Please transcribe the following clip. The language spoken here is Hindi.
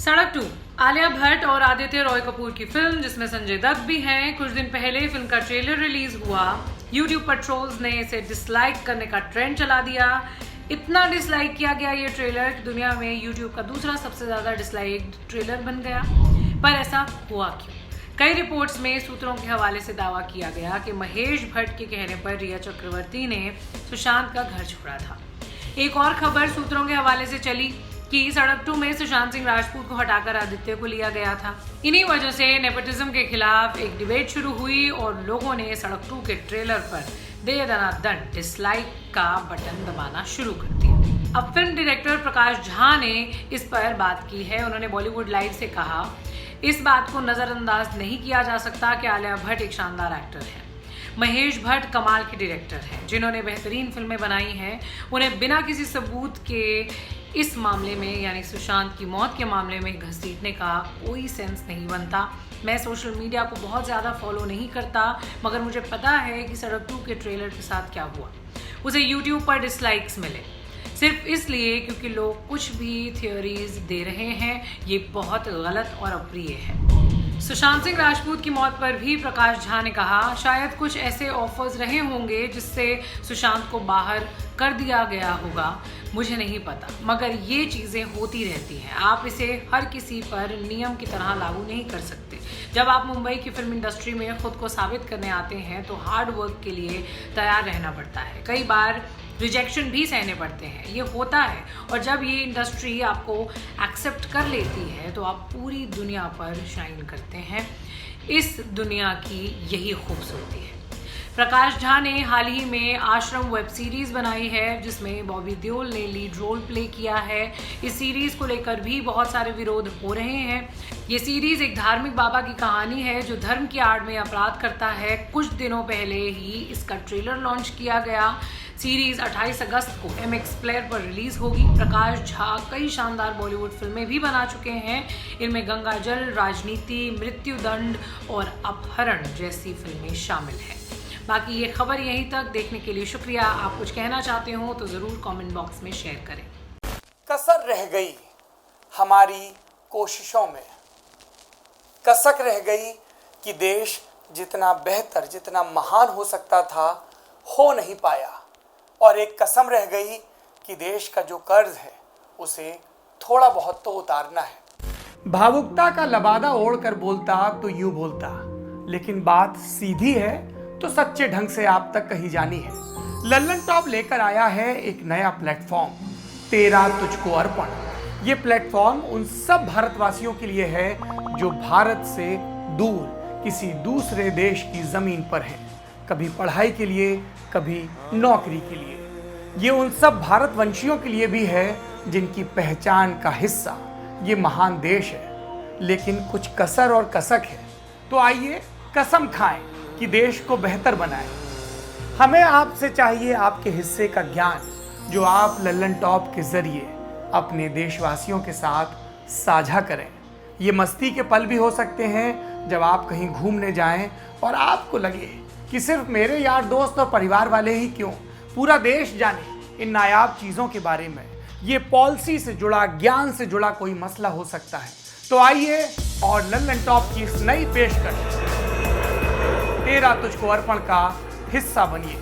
सड़क 2 आलिया भट्ट और आदित्य रॉय कपूर की फिल्म, जिसमें संजय दत्त भी हैं। कुछ दिन पहले फिल्म का ट्रेलर रिलीज हुआ। यूट्यूब पर ट्रोल्स ने इसे डिसलाइक करने का ट्रेंड चला दिया। इतना डिसलाइक किया गया ये ट्रेलर कि दुनिया में यूट्यूब का दूसरा सबसे ज्यादा डिसलाइक्ड ट्रेलर बन गया। पर ऐसा हुआ क्यों? कई रिपोर्ट्स में सूत्रों के हवाले से दावा किया गया कि महेश भट्ट के कहने पर रिया चक्रवर्ती ने सुशांत का घर छोड़ा था। एक और खबर सूत्रों के हवाले से चली कि सड़क 2 में सुशांत सिंह राजपूत को हटाकर आदित्य को लिया गया था। इन्हीं वजह से नेपोटिज्म के खिलाफ एक डिबेट शुरू हुई और लोगों ने सड़क 2 के ट्रेलर पर दे दनादन डिसलाइक का बटन दबाना शुरू कर दिया। अब फिल्म डायरेक्टर प्रकाश झा ने इस पर बात की है। उन्होंने बॉलीवुड लाइव से कहा, इस बात को नजरअंदाज नहीं किया जा सकता कि आलिया भट्ट एक शानदार एक्टर है। महेश भट्ट कमाल के डायरेक्टर हैं, जिन्होंने बेहतरीन फिल्में बनाई हैं। उन्हें बिना किसी सबूत के इस मामले में, यानी सुशांत की मौत के मामले में घसीटने का कोई सेंस नहीं बनता। मैं सोशल मीडिया को बहुत ज़्यादा फॉलो नहीं करता, मगर मुझे पता है कि सड़क 2 के ट्रेलर के साथ क्या हुआ। उसे यूट्यूब पर डिसलाइक्स मिले, सिर्फ इसलिए क्योंकि लोग कुछ भी थियोरीज दे रहे हैं। ये बहुत गलत और अप्रिय है। सुशांत सिंह राजपूत की मौत पर भी प्रकाश झा ने कहा, शायद कुछ ऐसे ऑफर्स रहे होंगे जिससे सुशांत को बाहर कर दिया गया होगा, मुझे नहीं पता, मगर ये चीज़ें होती रहती हैं। आप इसे हर किसी पर नियम की तरह लागू नहीं कर सकते। जब आप मुंबई की फिल्म इंडस्ट्री में खुद को साबित करने आते हैं तो हार्ड वर्क के लिए तैयार रहना पड़ता है। कई बार रिजेक्शन भी सहने पड़ते हैं, ये होता है। और जब ये इंडस्ट्री आपको एक्सेप्ट कर लेती है तो आप पूरी दुनिया पर शाइन करते हैं। इस दुनिया की यही खूबसूरती है। प्रकाश झा ने हाल ही में आश्रम वेब सीरीज बनाई है, जिसमें बॉबी देओल ने लीड रोल प्ले किया है। इस सीरीज को लेकर भी बहुत सारे विरोध हो रहे हैं। ये सीरीज एक धार्मिक बाबा की कहानी है जो धर्म की आड़ में अपराध करता है। कुछ दिनों पहले ही इसका ट्रेलर लॉन्च किया गया। सीरीज 28 अगस्त को MX प्लेयर पर रिलीज होगी। प्रकाश झा कई शानदार बॉलीवुड फिल्में भी बना चुके हैं। इनमें गंगा जल, राजनीति, मृत्युदंड और अपहरण जैसी फिल्में शामिल हैं। बाकी ये खबर यहीं तक। देखने के लिए शुक्रिया। आप कुछ कहना चाहते हो तो ज़रूर कमेंट बॉक्स में शेयर करें। कसर रह गई हमारी कोशिशों में, कसक रह गई कि देश जितना बेहतर, जितना महान हो सकता था, हो नहीं पाया। और एक कसम रह गई कि देश का जो कर्ज है उसे थोड़ा बहुत तो उतारना है। भावुकता का लबादा ओढ़कर बोलता तो यूं बोलता, लेकिन बात सीधी है तो सच्चे ढंग से आप तक कही जानी है। लल्लन टॉप लेकर आया है एक नया प्लेटफॉर्म, तेरा तुझको अर्पण। ये प्लेटफॉर्म उन सब भारतवासियों के लिए है जो भारत से दूर किसी दूसरे देश की जमीन पर हैं, कभी पढ़ाई के लिए, कभी नौकरी के लिए। ये उन सब भारतवंशियों के लिए भी है जिनकी पहचान का हिस्सा ये महान देश है, लेकिन कुछ कसर और कसक है। तो आइए कसम खाएं कि देश को बेहतर बनाएं। हमें आपसे चाहिए आपके हिस्से का ज्ञान, जो आप लल्लन टॉप के जरिए अपने देशवासियों के साथ साझा करें। ये मस्ती के पल भी हो सकते हैं जब आप कहीं घूमने जाएं और आपको लगे कि सिर्फ मेरे यार दोस्त और परिवार वाले ही क्यों, पूरा देश जाने इन नायाब चीज़ों के बारे में। ये पॉलिसी से जुड़ा, ज्ञान से जुड़ा कोई मसला हो सकता है। तो आइए और लल्लन टॉप की इस नई पेशकश तेरा तुझको अर्पण का हिस्सा बनिए।